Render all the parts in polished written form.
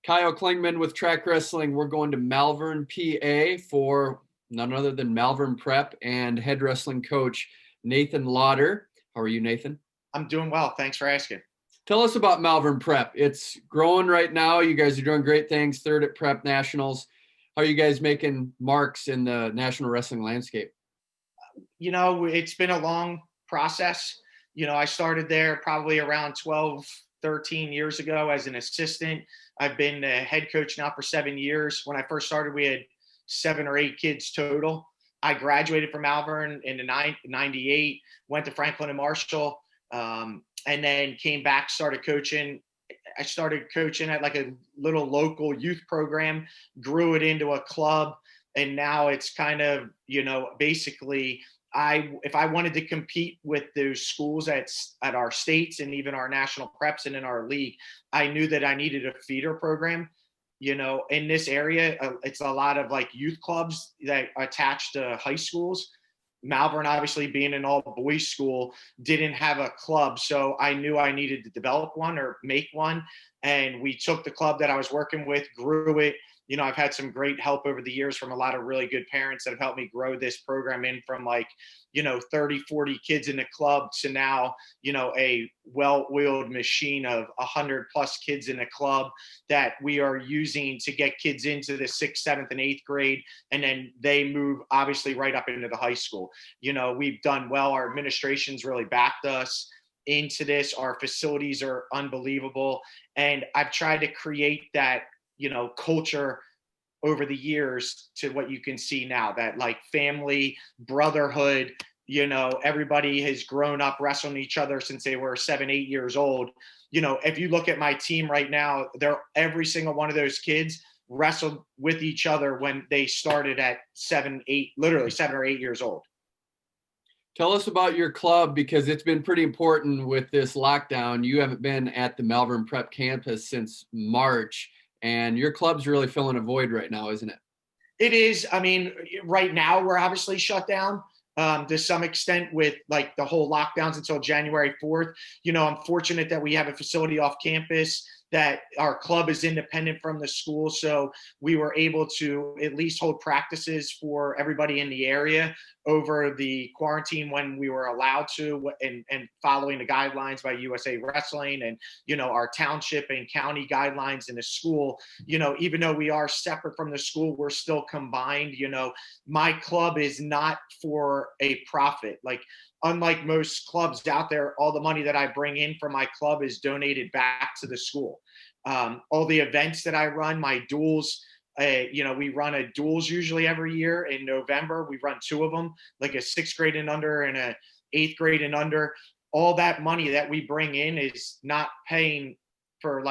Kyle Klingman with Track Wrestling. We're going to Malvern, PA for none other than Malvern Prep and head wrestling coach Nathan Lautar. How are you, Nathan? I'm doing well. Thanks for asking. Tell us about Malvern Prep. It's growing right now. You guys are doing great things. Third at Prep Nationals. How are you guys making marks in the national wrestling landscape? It's been a long process. I started there probably around 12, 13 years ago as an assistant. I've been the head coach now for 7 years. When I first started, we had 7 or 8 kids total. I graduated from Malvern in 98, went to Franklin and Marshall, and then came back, started coaching. I started coaching at like a little local youth program, grew it into a club, and now it's kind of, basically if I wanted to compete with those schools at our states and even our national preps and in our league, I knew that I needed a feeder program. In this area, it's a lot of like youth clubs that attach to high schools. Malvern, obviously being an all boys school, didn't have a club. So I knew I needed to develop one or make one. And we took the club that I was working with, grew it. I've had some great help over the years from a lot of really good parents that have helped me grow this program in from 30, 40 kids in the club to now, a well-oiled machine of 100 plus kids in a club that we are using to get kids into the 6th, 7th, and 8th grade. And then they move obviously right up into the high school. We've done well. Our administration's really backed us into this. Our facilities are unbelievable. And I've tried to create that culture over the years to what you can see now, that like family, brotherhood, everybody has grown up wrestling each other since they were 7, 8 years old. If you look at my team right now, every single one of those kids wrestled with each other when they started at 7, 8, literally 7 or 8 years old. Tell us about your club, because it's been pretty important with this lockdown. You haven't been at the Malvern Prep campus since March. And your club's really filling a void right now, isn't it? It is. I mean, right now we're obviously shut down to some extent with like the whole lockdowns until January 4th. I'm fortunate that we have a facility off campus, that our club is independent from the school. So we were able to at least hold practices for everybody in the area over the quarantine when we were allowed to, and following the guidelines by USA Wrestling and, our township and county guidelines in the school. Even though we are separate from the school, we're still combined. My club is not for a profit. Like, unlike most clubs out there, all the money that I bring in from my club is donated back to the school. All the events that I run, my duels, we run a duels usually every year in November. We run 2 of them, like a 6th grade and under and a 8th grade and under. All that money that we bring in is not paying for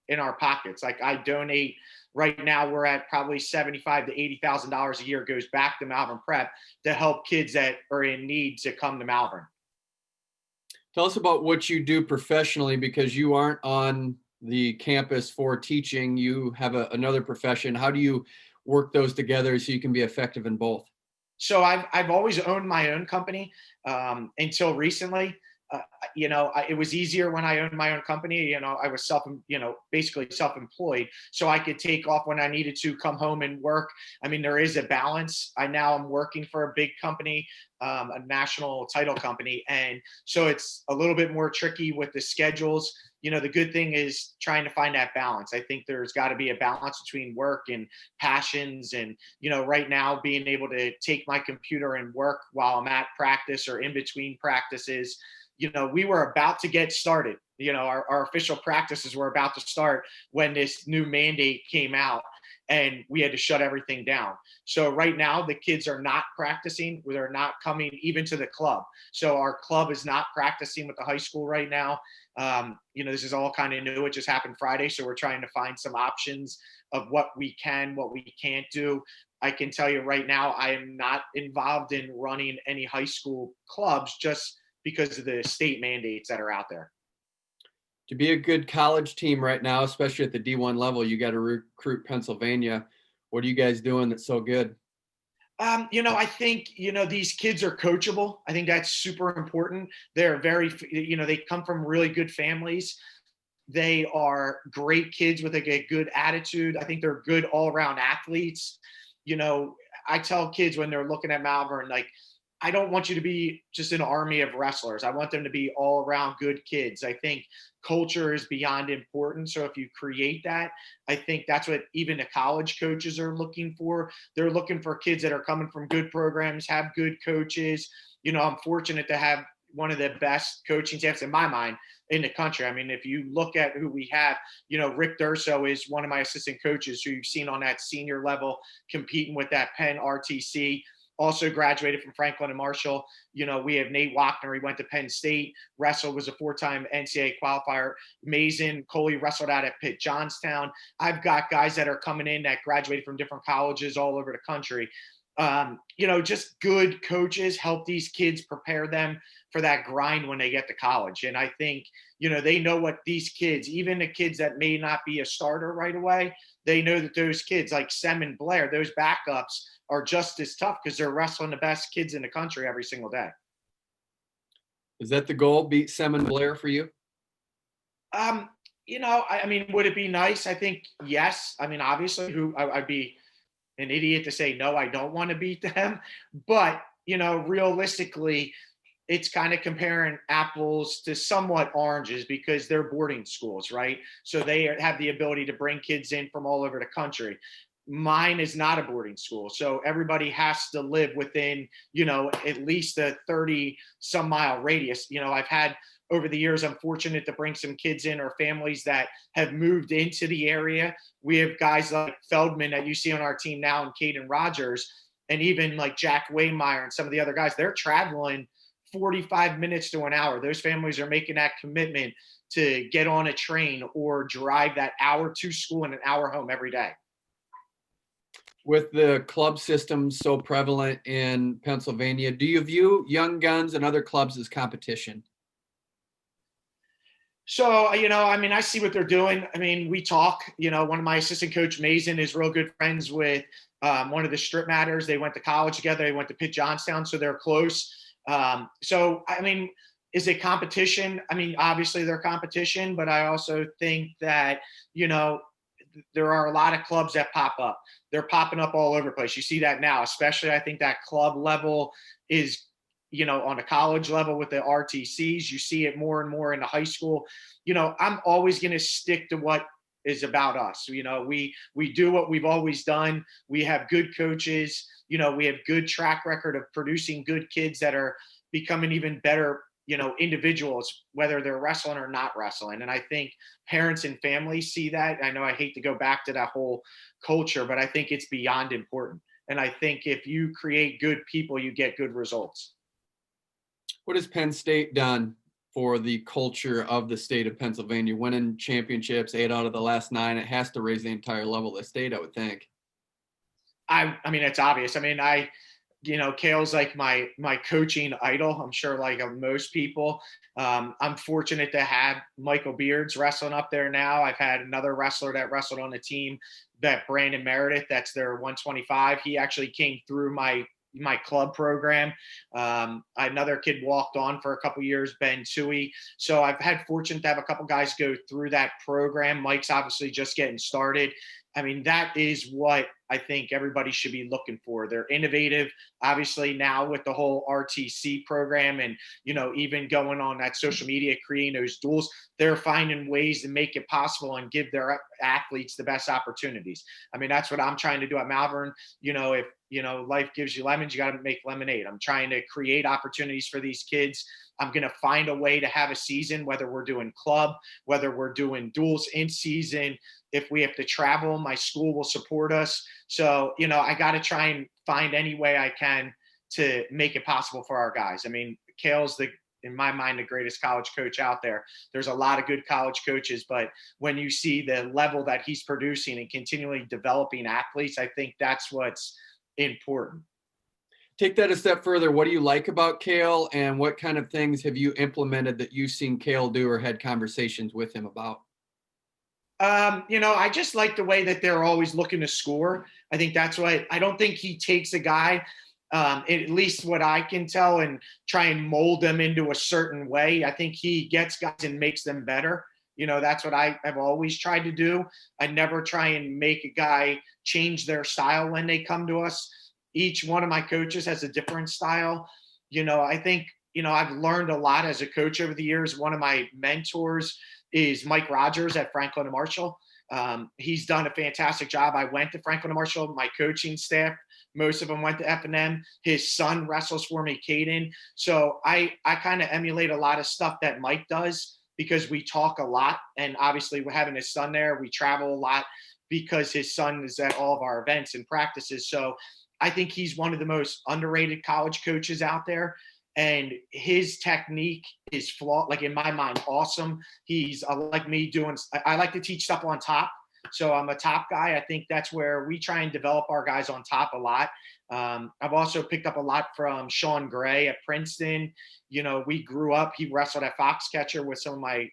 in our pockets. Like, I donate. Right now, we're at probably $75,000 to $80,000 a year goes back to Malvern Prep to help kids that are in need to come to Malvern. Tell us about what you do professionally, because you aren't on the campus for teaching. You have another profession. How do you work those together so you can be effective in both? So I've always owned my own company until recently. It was easier when I owned my own company. I was basically self-employed, so I could take off when I needed to, come home and work. I mean, there is a balance. I'm working for a big company, a national title company. And so it's a little bit more tricky with the schedules. The good thing is trying to find that balance. I think there's got to be a balance between work and passions. And, right now being able to take my computer and work while I'm at practice or in between practices. We were about to get started. Our official practices were about to start when this new mandate came out, and we had to shut everything down. So right now the kids are not practicing. They're not coming even to the club. So our club is not practicing with the high school right now. This is all kind of new. It just happened Friday. So we're trying to find some options of what we can, what we can't do. I can tell you right now, I am not involved in running any high school clubs just because of the state mandates that are out there. To be a good college team right now, especially at the D1 level, you got to recruit Pennsylvania. What are you guys doing that's so good? I think, these kids are coachable. I think that's super important. They're very, they come from really good families. They are great kids with a good attitude. I think they're good all around athletes. You know, I tell kids when they're looking at Malvern, like, I don't want you to be just an army of wrestlers. I want them to be all around good kids. I think culture is beyond important. So if you create that, I think that's what even the college coaches are looking for. They're looking for kids that are coming from good programs, have good coaches. You know, I'm fortunate to have one of the best coaching staffs in my mind in the country. I mean, if you look at who we have, you know, Rick Durso is one of my assistant coaches who you've seen on that senior level competing with that Penn RTC. Also graduated from Franklin and Marshall. You know, we have Nate Wachner. He went to Penn State. Wrestled, was a 4-time NCAA qualifier. Mason Coley wrestled out at Pitt Johnstown. I've got guys that are coming in that graduated from different colleges all over the country. You know, just good coaches help these kids prepare them for that grind when they get to college. And I think, you know, they know what these kids, even the kids that may not be a starter right away, they know that those kids like Sem and Blair, those backups are just as tough because they're wrestling the best kids in the country every single day. Is that the goal? Beat Sem and Blair for you? You know, I mean, would it be nice? I think yes. I mean, obviously, I'd be an idiot to say no, I don't want to beat them. But, you know, realistically, it's kind of comparing apples to somewhat oranges because they're boarding schools, right? So they have the ability to bring kids in from all over the country. Mine is not a boarding school. So everybody has to live within, you know, at least a 30 some mile radius. You know, I've had over the years, I'm fortunate to bring some kids in or families that have moved into the area. We have guys like Feldman that you see on our team now and Caden Rogers, and even like Jack Waymeyer and some of the other guys, they're traveling 45 minutes to an hour. Those families are making that commitment to get on a train or drive that hour to school and an hour home every day. With the club system so prevalent in Pennsylvania, do you view Young Guns and other clubs as competition? So, you know, I mean, I see what they're doing. I mean, we talk, you know, one of my assistant coach, Mason, is real good friends with one of the strip matters. They went to college together. They went to Pitt Johnstown, so they're close. So, I mean, is it competition? I mean, obviously they're competition, but I also think that, you know, there are a lot of clubs that pop up. They're popping up all over the place. You see that now, especially I think that club level is, you know, on a college level with the RTCs. You see it more and more in the high school. You know, I'm always going to stick to what is about us. You know, we do what we've always done. We have good coaches. You know, we have good track record of producing good kids that are becoming even better, you know, individuals, whether they're wrestling or not wrestling. And I think parents and families see that. I know I hate to go back to that whole culture, but I think it's beyond important. And I think if you create good people, you get good results. What has Penn State done for the culture of the state of Pennsylvania? Winning championships, 8 out of the last 9. It has to raise the entire level of the state, I would think. I mean, it's obvious. I mean, you know, Cael's like my coaching idol. I'm sure like most people. I'm fortunate to have Michael Beards wrestling up there now. I've had another wrestler that wrestled on the team, that Brandon Meredith, that's their 125. He actually came through my club program. Another kid walked on for a couple years, Ben Tui. So I've had fortune to have a couple guys go through that program. Mike's obviously just getting started. I mean, that is what I think everybody should be looking for. They're innovative. Obviously now with the whole RTC program and, you know, even going on that social media, creating those duels, they're finding ways to make it possible and give their athletes the best opportunities. I mean, that's what I'm trying to do at Malvern. You know, if, you know, life gives you lemons, you got to make lemonade. I'm trying to create opportunities for these kids. I'm going to find a way to have a season, whether we're doing club, whether we're doing duels in season. If we have to travel, my school will support us. So, you know, I got to try and find any way I can to make it possible for our guys. I mean, Cael's in my mind, the greatest college coach out there. There's a lot of good college coaches, but when you see the level that he's producing and continually developing athletes, I think that's what's important. Take that a step further. What do you like about Cael, and what kind of things have you implemented that you've seen Cael do or had conversations with him about? You know, I just like the way that they're always looking to score. I think that's why I don't think he takes a guy, at least what I can tell, and try and mold them into a certain way. I think he gets guys and makes them better. That's what I've always tried to do. I never try and make a guy change their style when they come to us. Each one of my coaches has a different style. I think, I've learned a lot as a coach over the years. One of my mentors is Mike Rogers at Franklin and Marshall. He's done a fantastic job. I went to Franklin and Marshall. My coaching staff, most of them went to F&M. His son wrestles for me, Caden. So I kind of emulate a lot of stuff that Mike does because we talk a lot. And obviously, we're having his son there. We travel a lot because his son is at all of our events and practices. So I think he's one of the most underrated college coaches out there. And his technique is flawed, like in my mind, awesome. He's like me I like to teach stuff on top. So I'm a top guy. I think that's where we try and develop our guys on top a lot. I've also picked up a lot from Sean Gray at Princeton. We grew up, he wrestled at Foxcatcher with some of my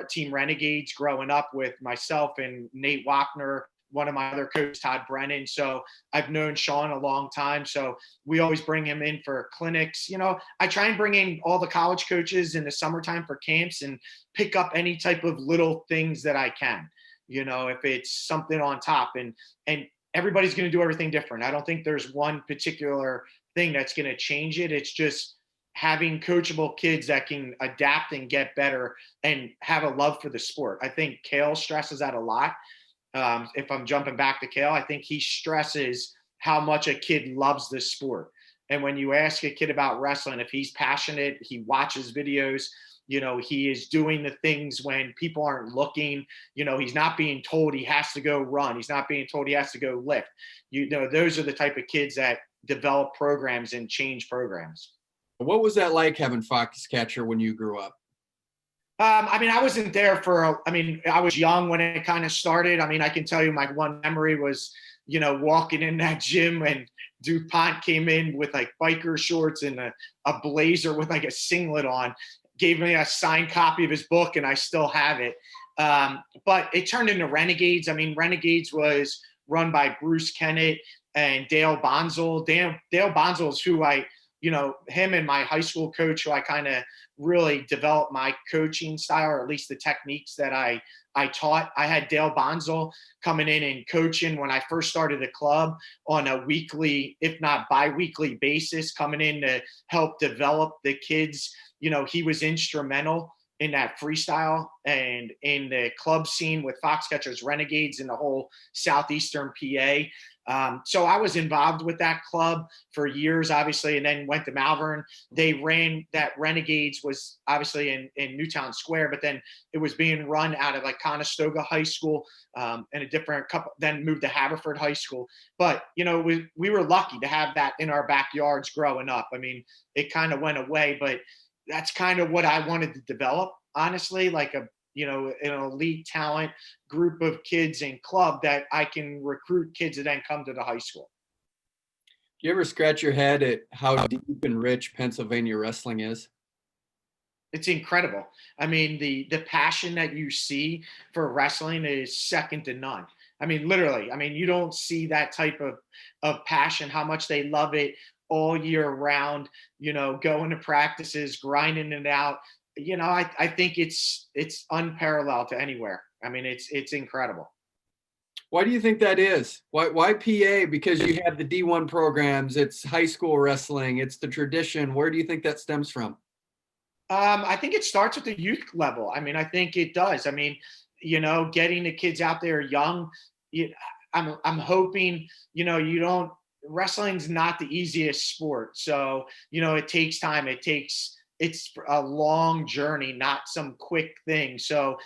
Team Renegades growing up with myself and Nate Wapner, one of my other coaches, Todd Brennan. So I've known Sean a long time. So we always bring him in for clinics. I try and bring in all the college coaches in the summertime for camps and pick up any type of little things that I can, if it's something on top, and everybody's going to do everything different. I don't think there's one particular thing that's going to change it. It's just having coachable kids that can adapt and get better and have a love for the sport. I think Cael stresses that a lot. If I'm jumping back to Cael, I think he stresses how much a kid loves this sport. And when you ask a kid about wrestling, if he's passionate, he watches videos, he is doing the things when people aren't looking, he's not being told he has to go run. He's not being told he has to go lift. Those are the type of kids that develop programs and change programs. What was that like having Foxcatcher when you grew up? I wasn't there I was young when it kind of started. I can tell you my one memory was, walking in that gym and DuPont came in with like biker shorts and a blazer with like a singlet on, gave me a signed copy of his book, and I still have it. But it turned into Renegades. Renegades was run by Bruce Kennett and Dale Bonzel. Dale Bonzel is who him and my high school coach, who I kind of really developed my coaching style, or at least the techniques that I taught. I had Dale Bonzel coming in and coaching when I first started the club on a weekly, if not bi-weekly basis, coming in to help develop the kids. He was instrumental in that freestyle and in the club scene with Foxcatcher's Renegades in the whole southeastern PA. So I was involved with that club for years, obviously, and then went to Malvern. They ran that Renegades was obviously in Newtown Square, but then it was being run out of like Conestoga High School and a different couple, then moved to Haverford High School. But, we were lucky to have that in our backyards growing up. It kind of went away, but that's kind of what I wanted to develop, honestly, like an elite talent group of kids and club that I can recruit kids that then come to the high school. Do you ever scratch your head at how deep and rich Pennsylvania wrestling is? It's incredible. The passion that you see for wrestling is second to none. Literally, you don't see that type of passion, how much they love it all year round, going to practices, grinding it out. I think it's unparalleled to anywhere. It's incredible. Why do you think that is? Why PA? Because you have the D1 programs, it's high school wrestling, it's the tradition. Where do you think that stems from? I think it starts at the youth level. I think it does. Getting the kids out there young. I'm hoping, wrestling's not the easiest sport. So, it takes time. It's a long journey, not some quick thing. So,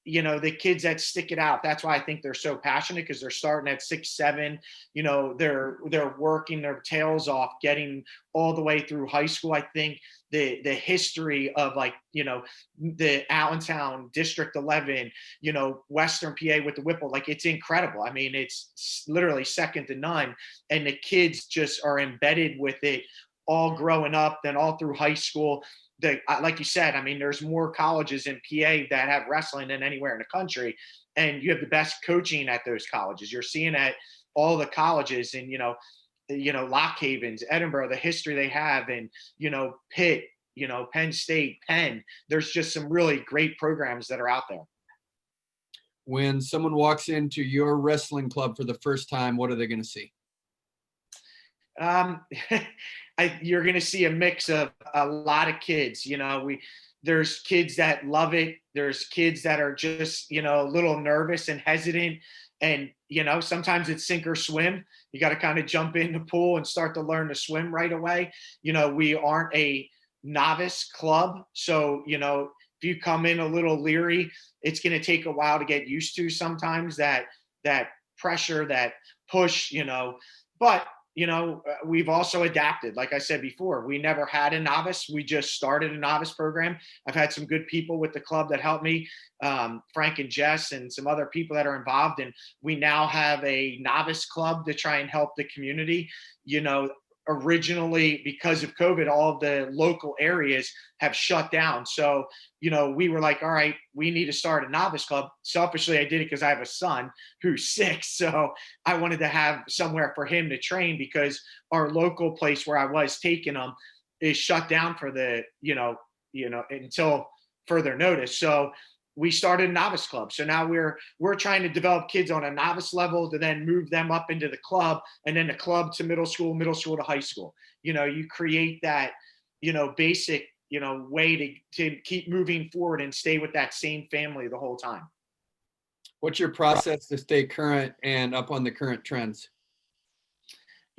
the kids that stick it out, that's why I think they're so passionate, because they're starting at 6, 7, they're working their tails off, getting all the way through high school. I think the history of the Allentown District 11, Western PA with the Whipple, it's incredible. It's literally second to none. And the kids just are embedded with it all growing up, then all through high school. Like you said, there's more colleges in PA that have wrestling than anywhere in the country. And you have the best coaching at those colleges. You're seeing at all the colleges and, Lock Havens, Edinburgh, the history they have, and, Pitt, Penn State, Penn. There's just some really great programs that are out there. when someone walks into your wrestling club for the first time, what are they going to see? Um, you're going to see a mix of a lot of kids. There's kids that love it. There's kids that are just, a little nervous and hesitant. And, sometimes it's sink or swim. You got to kind of jump in the pool and start to learn to swim right away. We aren't a novice club. So, if you come in a little leery, it's going to take a while to get used to sometimes that pressure, that push, but we've also adapted. Like I said before, we never had a novice. We just started a novice program. I've had some good people with the club that helped me, Frank and Jess and some other people that are involved. And we now have a novice club to try and help the community. Originally, because of COVID, all of the local areas have shut down. So, we were like, all right, we need to start a novice club. Selfishly, I did it because I have a son who's 6. So I wanted to have somewhere for him to train, because our local place where I was taking him is shut down for until further notice. So we started a novice club. So now we're trying to develop kids on a novice level to then move them up into the club, and then the club to middle school to high school. You create that, basic, way to keep moving forward and stay with that same family the whole time. What's your process to stay current and up on the current trends?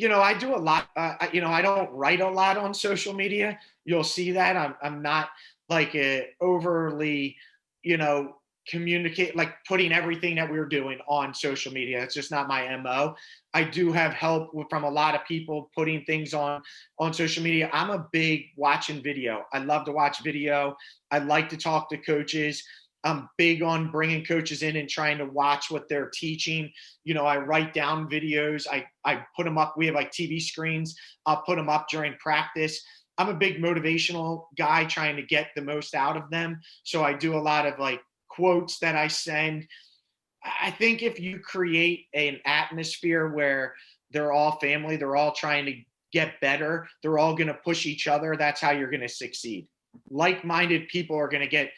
I do a lot. I don't write a lot on social media. You'll see that I'm not like a overly, communicate, like putting everything that we're doing on social media. It's just not my MO. I do have help from a lot of people putting things on social media. I'm a big watching video. I love to watch video. I like to talk to coaches. I'm big on bringing coaches in and trying to watch what they're teaching. I write down videos. I put them up. We have like TV screens. I'll put them up during practice. I'm a big motivational guy, trying to get the most out of them. So I do a lot of like quotes that I send. I think if you create an atmosphere where they're all family, they're all trying to get better, they're all going to push each other, that's how you're going to succeed. Like-minded people are going to get,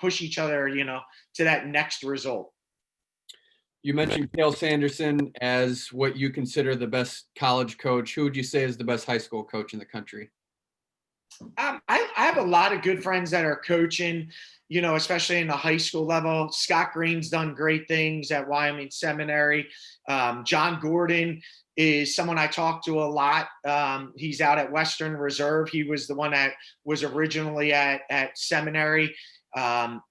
push each other, to that next result. You mentioned Cael Sanderson as what you consider the best college coach. Who would you say is the best high school coach in the country? I have a lot of good friends that are coaching, especially in the high school level. Scott Green's done great things at Wyoming Seminary. John Gordon is someone I talk to a lot. He's out at Western Reserve. He was the one that was originally at seminary. I'm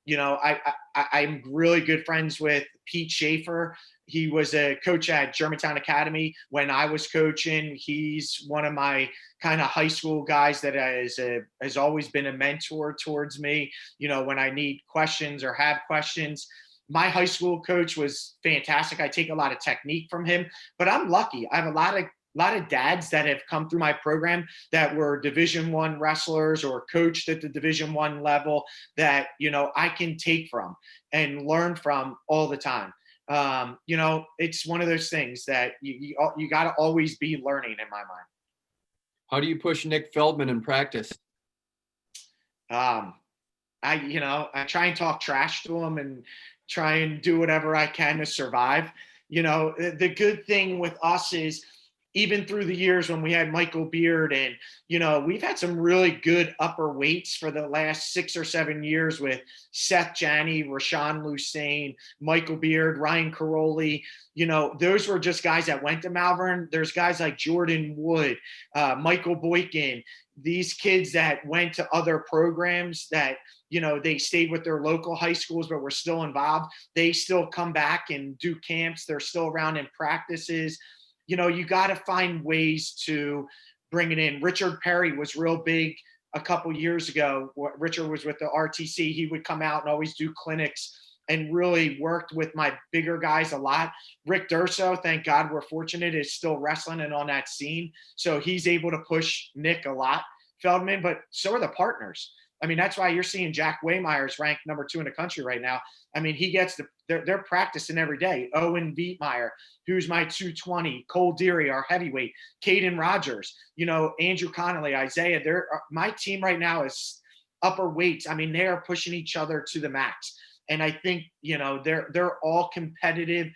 really good friends with Pete Schaefer. He was a coach at Germantown Academy when I was coaching. He's one of my kind of high school guys that has always been a mentor towards me, when I need questions or have questions. My high school coach was fantastic. I take a lot of technique from him, but I'm lucky. I have a lot of dads that have come through my program that were Division I wrestlers or coached at the Division I level that, I can take from and learn from all the time. It's one of those things that you got to always be learning, in my mind. How do you push Nick Feldman in practice? I try and talk trash to him and try and do whatever I can to survive. The good thing with us is, even through the years when we had Michael Beard and, we've had some really good upper weights for the last 6 or 7 years with Seth Janney, Rashawn Lucane, Michael Beard, Ryan Caroli. Those were just guys that went to Malvern. There's guys like Jordan Wood, Michael Boykin, these kids that went to other programs that, they stayed with their local high schools, but were still involved. They still come back and do camps. They're still around in practices. You got to find ways to bring it in. Richard Perry was real big a couple years ago. Richard was with the RTC. He would come out and always do clinics and really worked with my bigger guys a lot. Rick Durso, thank God we're fortunate, is still wrestling and on that scene. So he's able to push Nick a lot, Feldman, but so are the partners. That's why you're seeing Jack Waymeyer's ranked number 2 in the country right now. He gets they're practicing every day. Owen Vietmeyer, who's my 220, Cole Deary, our heavyweight, Caden Rogers, Andrew Connolly, Isaiah. My team right now is upper weights. They are pushing each other to the max. And I think, they're all competitive.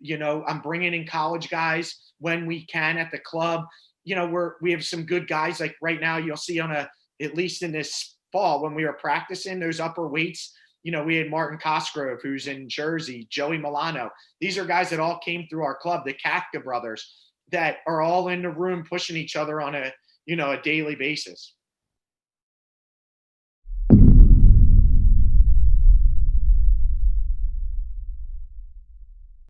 I'm bringing in college guys when we can at the club. We have some good guys. Like right now, you'll see at least in this fall when we were practicing those upper weights, we had Martin Cosgrove, who's in Jersey, Joey Milano. These are guys that all came through our club, the Kafka brothers, that are all in the room pushing each other on a daily basis.